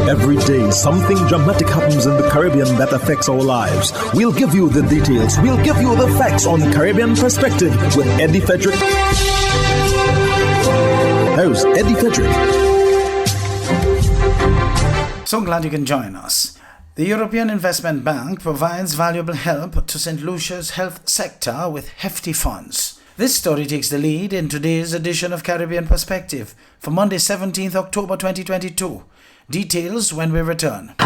Every day, something dramatic happens in the Caribbean that affects our lives. We'll give you the details. We'll give you the facts on Caribbean Perspective with Eddie Frederick. Here's Eddie Frederick. So glad you can join us. The European Investment Bank provides valuable help to St. Lucia's health sector with hefty funds. This story takes the lead in today's edition of Caribbean Perspective for Monday, 17th October 2022. Details when we return. The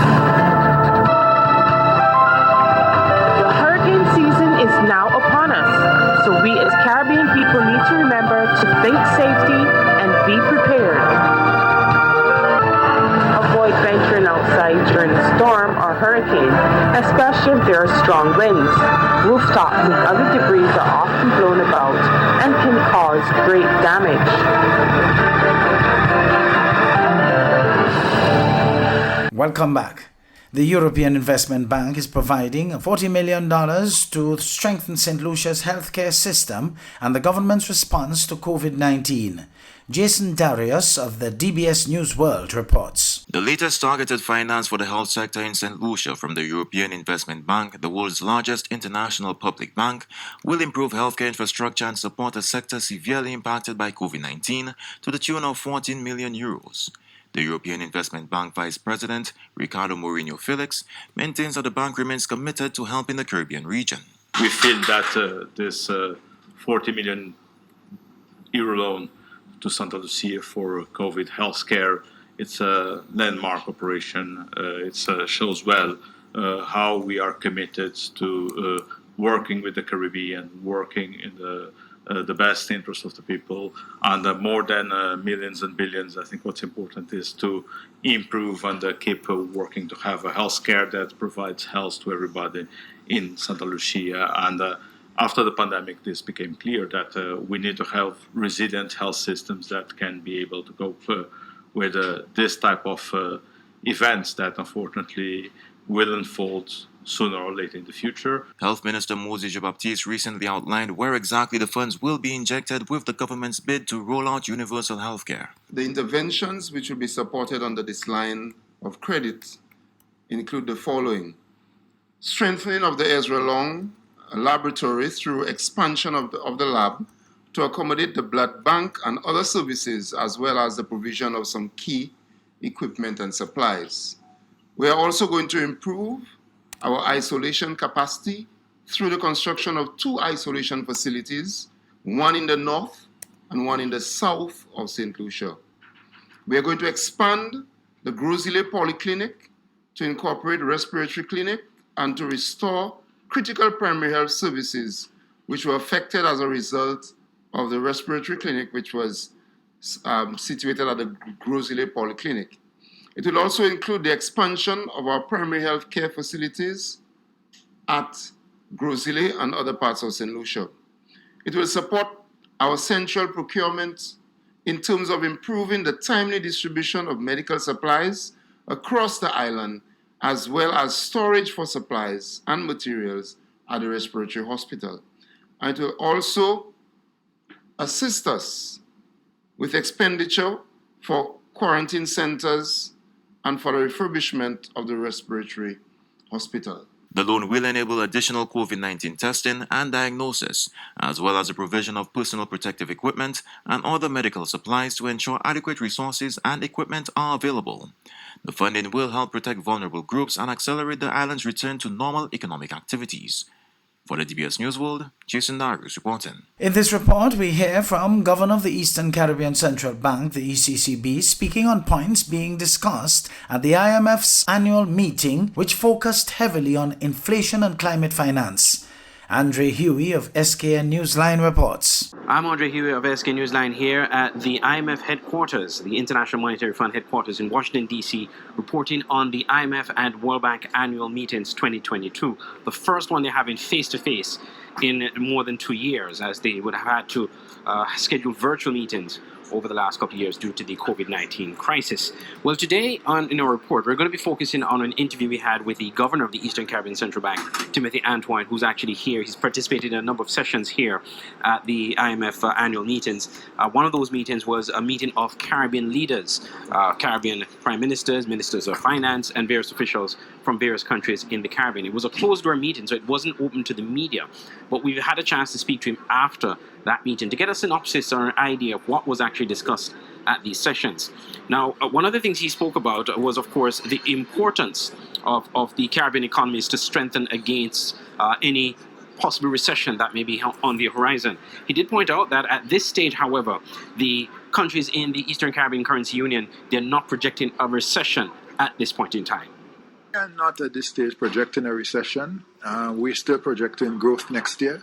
hurricane season is now upon us, so we as Caribbean people need to remember to think safety and be prepared. Avoid venturing outside during a storm or hurricane, especially if there are strong winds. Rooftops and other debris are often blown about and can cause great damage. Welcome back. The European Investment Bank is providing $40 million to strengthen St. Lucia's healthcare system and the government's response to COVID-19. Jason Darius of the DBS News World reports. The latest targeted finance for the health sector in St. Lucia from the European Investment Bank, the world's largest international public bank, will improve healthcare infrastructure and support a sector severely impacted by COVID-19 to the tune of 14 million euros. The European Investment Bank Vice President, Ricardo Mourinho Felix, maintains that the bank remains committed to helping the Caribbean region. We feel that this 40 million euro loan to Santa Lucia for COVID healthcare, it's a landmark operation. It shows well how we are committed to working with the Caribbean, working in the best interest of the people, and more than millions and billions. I think what's important is to improve and keep working to have a healthcare that provides health to everybody in Santa Lucia. And after the pandemic, this became clear that we need to have resilient health systems that can be able to cope with this type of events that unfortunately will unfold sooner or later in the future. Health Minister Moses Jean-Baptiste recently outlined where exactly the funds will be injected with the government's bid to roll out universal healthcare. The interventions which will be supported under this line of credit include the following: strengthening of the Ezra Long laboratory through expansion of the lab to accommodate the blood bank and other services, as well as the provision of some key equipment and supplies. We are also going to improve our isolation capacity through the construction of 2 isolation facilities, one in the north and one in the south of St. Lucia. We are going to expand the Grosile Polyclinic to incorporate respiratory clinic and to restore critical primary health services which were affected as a result of the respiratory clinic which was situated at the Grosile Polyclinic. It will also include the expansion of our primary health care facilities at Grosile and other parts of St. Lucia. It will support our central procurement in terms of improving the timely distribution of medical supplies across the island, as well as storage for supplies and materials at the respiratory hospital. And it will also assist us with expenditure for quarantine centers and for the refurbishment of the respiratory hospital. The loan will enable additional COVID-19 testing and diagnosis, as well as the provision of personal protective equipment and other medical supplies to ensure adequate resources and equipment are available. The funding will help protect vulnerable groups and accelerate the island's return to normal economic activities. For the DBS News World, Jason Darius reporting. In this report, we hear from Governor of the Eastern Caribbean Central Bank, the ECCB, speaking on points being discussed at the IMF's annual meeting, which focused heavily on inflation and climate finance. Andre Huey of SKN Newsline reports. I'm Andre Huey of SKN Newsline here at the IMF headquarters, the International Monetary Fund headquarters in Washington, D.C., reporting on the IMF and World Bank annual meetings 2022. The first one they're having face-to-face in more than 2 years, as they would have had to schedule virtual meetings over the last couple of years due to the COVID-19 crisis. Well, today in our report, we're going to be focusing on an interview we had with the governor of the Eastern Caribbean Central Bank, Timothy Antoine, who's actually here. He's participated in a number of sessions here at the IMF annual meetings. One of those meetings was a meeting of Caribbean leaders, Caribbean prime ministers, ministers of finance, and various officials from various countries in the Caribbean. It was a closed-door meeting, so it wasn't open to the media, but we've had a chance to speak to him after that meeting to get a synopsis or an idea of what was actually discussed at these sessions. Now, one of the things he spoke about was, of course, the importance of the Caribbean economies to strengthen against any possible recession that may be on the horizon. He did point out that at this stage, however, the countries in the Eastern Caribbean Currency Union, they're not projecting a recession at this point in time. We are not at this stage projecting a recession. We're still projecting growth next year.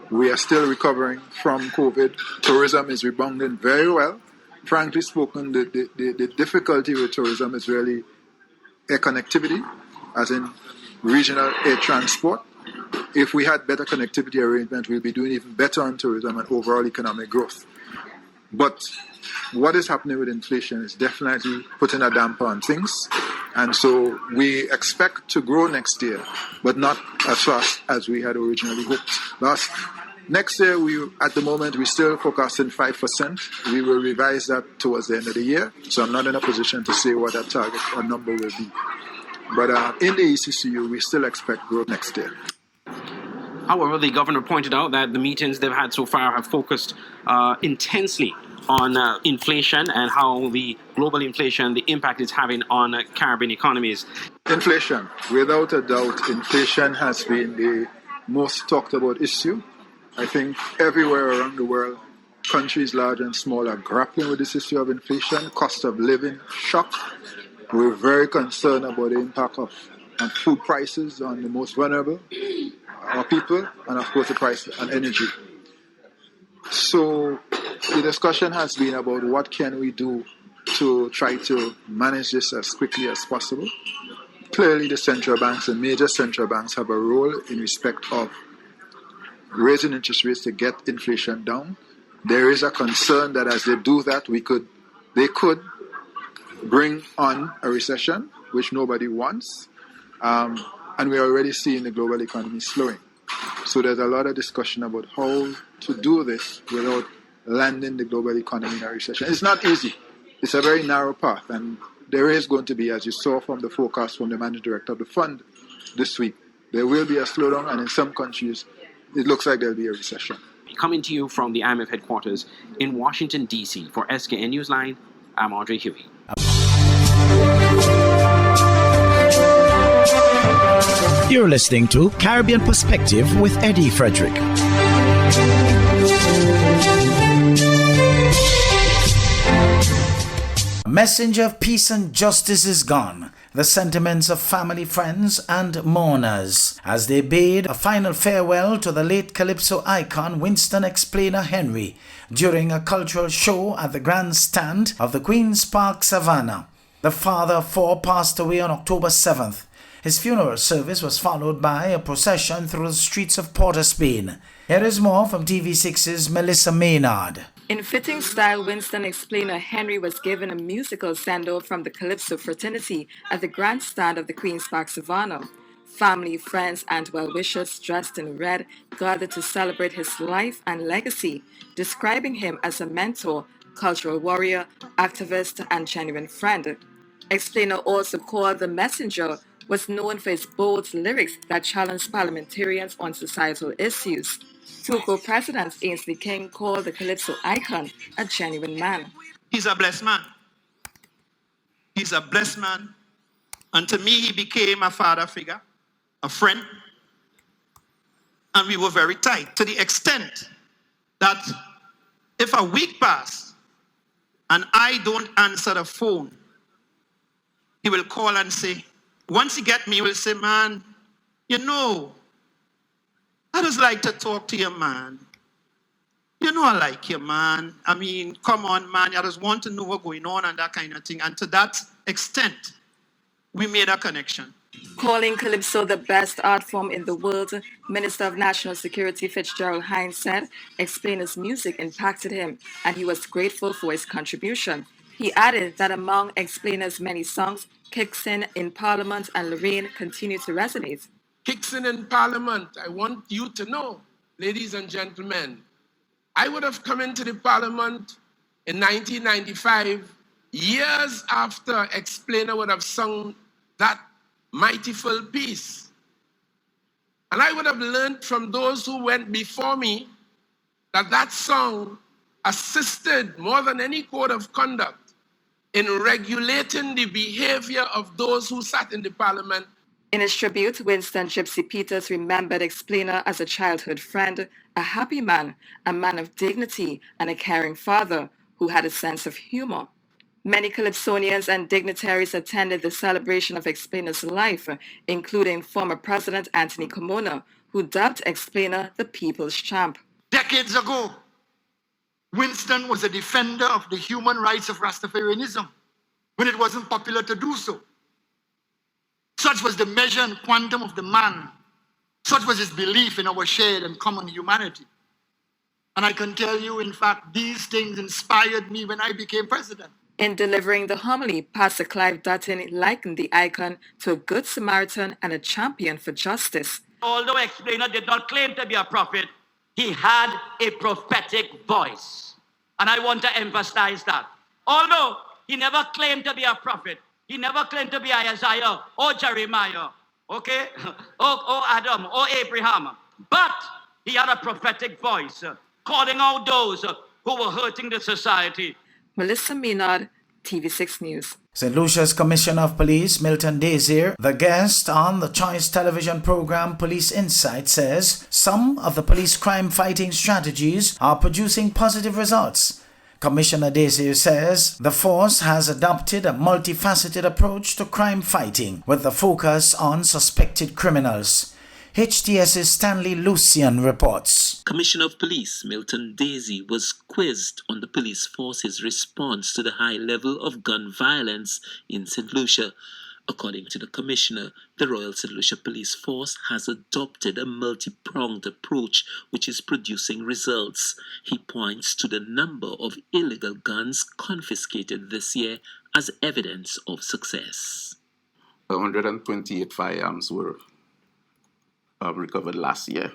We are still recovering from COVID. Tourism is rebounding very well. Frankly spoken, the difficulty with tourism is really air connectivity, as in regional air transport. If we had better connectivity arrangement, we'll be doing even better on tourism and overall economic growth. But what is happening with inflation is definitely putting a damper on things. And so we expect to grow next year, but not as fast as we had originally hoped. Next year, at the moment, we're still forecasting 5%. We will revise that towards the end of the year. So I'm not in a position to say what that target or number will be. But in the ECCU, we still expect growth next year. However, the governor pointed out that the meetings they've had so far have focused intensely on inflation and how the global inflation, the impact it's having on Caribbean economies. Inflation, without a doubt, inflation has been the most talked about issue. I think everywhere around the world, countries large and small are grappling with this issue of inflation, cost of living, shock. We're very concerned about the impact on food prices on the most vulnerable, our people, and of course the price on energy. So the discussion has been about what can we do to try to manage this as quickly as possible. Clearly the central banks and major central banks have a role in respect of raising interest rates to get inflation down. There is a concern that as they do that, they could bring on a recession, which nobody wants. And we're already seeing the global economy slowing. So there's a lot of discussion about how to do this without landing the global economy in a recession. It's not easy. It's a very narrow path. And there is going to be, as you saw from the forecast from the managing director of the fund this week, there will be a slowdown, and in some countries, it looks like there'll be a recession. Coming to you from the IMF headquarters in Washington, D.C. for SKN Newsline, I'm Andre Huey. You're listening to Caribbean Perspective with Eddie Frederick. A messenger of peace and justice is gone. The sentiments of family, friends, and mourners as they bade a final farewell to the late Calypso icon Winston Explainer Henry during a cultural show at the grandstand of the Queen's Park Savannah. The father of four passed away on October 7th. His funeral service was followed by a procession through the streets of Port of Spain. Here is more from TV6's Melissa Maynard. In fitting style, Winston Explainer Henry was given a musical send-off from the Calypso fraternity at the grandstand of the Queen's Park Savannah. Family, friends, and well-wishers dressed in red gathered to celebrate his life and legacy, describing him as a mentor, cultural warrior, activist, and genuine friend. Explainer, also called the Messenger, was known for his bold lyrics that challenged parliamentarians on societal issues. Two co-presidents, Ainsley King, called the Calypso icon a genuine man. He's a blessed man. He's a blessed man. And to me, he became a father figure, a friend. And we were very tight, to the extent that if a week passed and I don't answer the phone, he will call and say, once he get me, he will say, man, you know, I just like to talk to you, man. You know I like you, man. I mean, come on, man. I just want to know what's going on and that kind of thing. And to that extent, we made a connection. Calling calypso the best art form in the world, Minister of National Security Fitzgerald Hines said Explainer's music impacted him and he was grateful for his contribution. He added that among Explainer's many songs, Kicks in Parliament and Lorraine continue to resonate. Kicks in Parliament, I want you to know, ladies and gentlemen, I would have come into the Parliament in 1995, years after Explainer would have sung that mightyful piece. And I would have learned from those who went before me that that song assisted more than any code of conduct in regulating the behavior of those who sat in the Parliament. In his tribute, Winston Gypsy Peters remembered Explainer as a childhood friend, a happy man of dignity, and a caring father who had a sense of humor. Many Calypsonians and dignitaries attended the celebration of Explainer's life, including former President Anthony Comona, who dubbed Explainer the people's champ. Decades ago, Winston was a defender of the human rights of Rastafarianism when it wasn't popular to do so. Such was the measure and quantum of the man. Such was his belief in our shared and common humanity. And I can tell you, in fact, these things inspired me when I became president. In delivering the homily, Pastor Clive Dutton likened the icon to a good Samaritan and a champion for justice. Although Explainer did not claim to be a prophet, he had a prophetic voice. And I want to emphasize that. Although he never claimed to be a prophet, he never claimed to be Isaiah or Jeremiah, okay, or Adam or Abraham. But he had a prophetic voice, calling out those who were hurting the society. Melissa Minard, TV6 News. St. Lucia's Commissioner of Police, Milton Desir, the guest on the Choice television program Police Insight, says some of the police crime fighting strategies are producing positive results. Commissioner Desir says the force has adopted a multifaceted approach to crime fighting with the focus on suspected criminals. HTS's Stanley Lucian reports. Commissioner of Police Milton Daisy was quizzed on the police force's response to the high level of gun violence in St. Lucia. According to the Commissioner, the Royal St. Lucia Police Force has adopted a multi-pronged approach which is producing results. He points to the number of illegal guns confiscated this year as evidence of success. 128 firearms were recovered last year,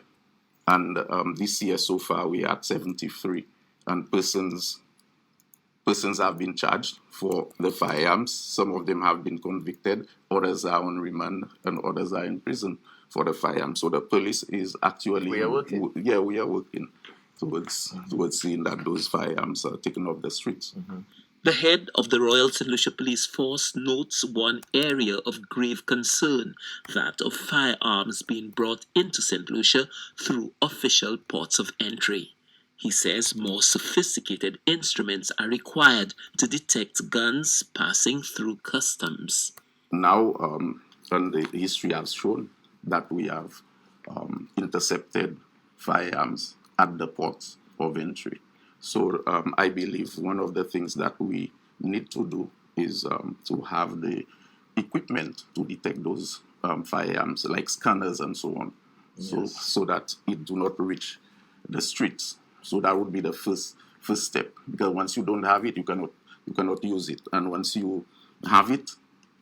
and this year so far we are at 73, and persons have been charged for the firearms. Some of them have been convicted, others are on remand, and others are in prison for the firearms. So the police is actually we are working towards seeing that those firearms are taken off the streets. Mm-hmm. The head of the Royal St. Lucia Police Force notes one area of grave concern, that of firearms being brought into St. Lucia through official ports of entry. He says more sophisticated instruments are required to detect guns passing through customs. Now, and the history has shown that we have intercepted firearms at the ports of entry. So I believe one of the things that we need to do is to have the equipment to detect those firearms, like scanners and so on, yes. so that it do not reach the streets. So that would be the first step, because once you don't have it, you cannot use it, and once you have it,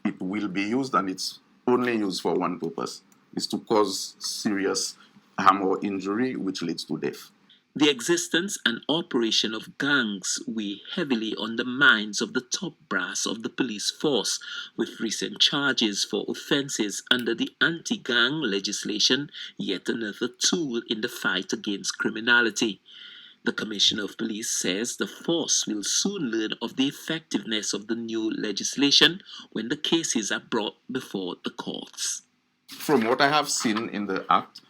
it will be used, and it's only used for one purpose: is to cause serious harm or injury, which leads to death. The existence and operation of gangs weigh heavily on the minds of the top brass of the police force, with recent charges for offences under the anti-gang legislation yet another tool in the fight against criminality. The Commissioner of Police says the force will soon learn of the effectiveness of the new legislation when the cases are brought before the courts. From what I have seen in the Act,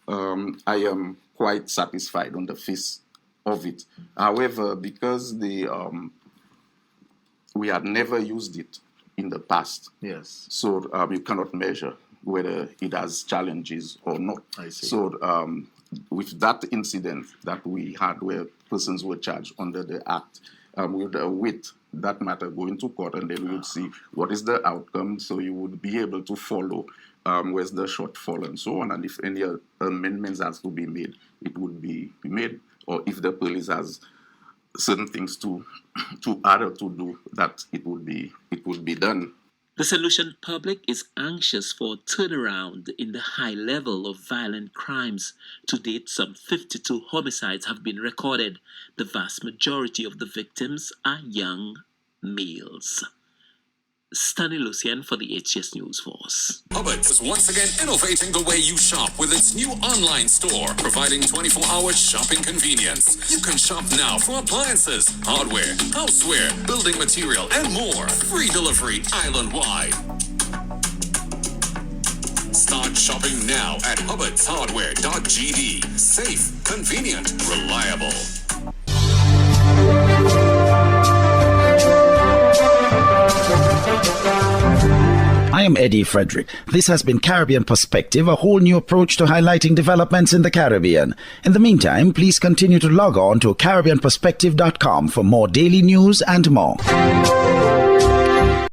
I am quite satisfied on the face of it. However, because we had never used it in the past, yes. So you cannot measure whether it has challenges or not. I see. So with that incident that we had where persons were charged under the Act, with that matter going to court, and then we would see what is the outcome, so you would be able to follow where's the shortfall and so on, and if any amendments has to be made, it would be made, or if the police has certain things to add or to do, that it would be done. The St. Lucian public is anxious for a turnaround in the high level of violent crimes. To date, some 52 homicides have been recorded. The vast majority of the victims are young males. Stanley Lucian for the HCS News Force. Hubbard's is once again innovating the way you shop with its new online store, providing 24-hour shopping convenience. You can shop now for appliances, hardware, houseware, building material, and more. Free delivery island-wide. Start shopping now at hubbardshardware.gd. Safe, convenient, reliable. I am Eddie Frederick. This has been Caribbean Perspective, a whole new approach to highlighting developments in the Caribbean. In the meantime, please continue to log on to CaribbeanPerspective.com for more daily news and more.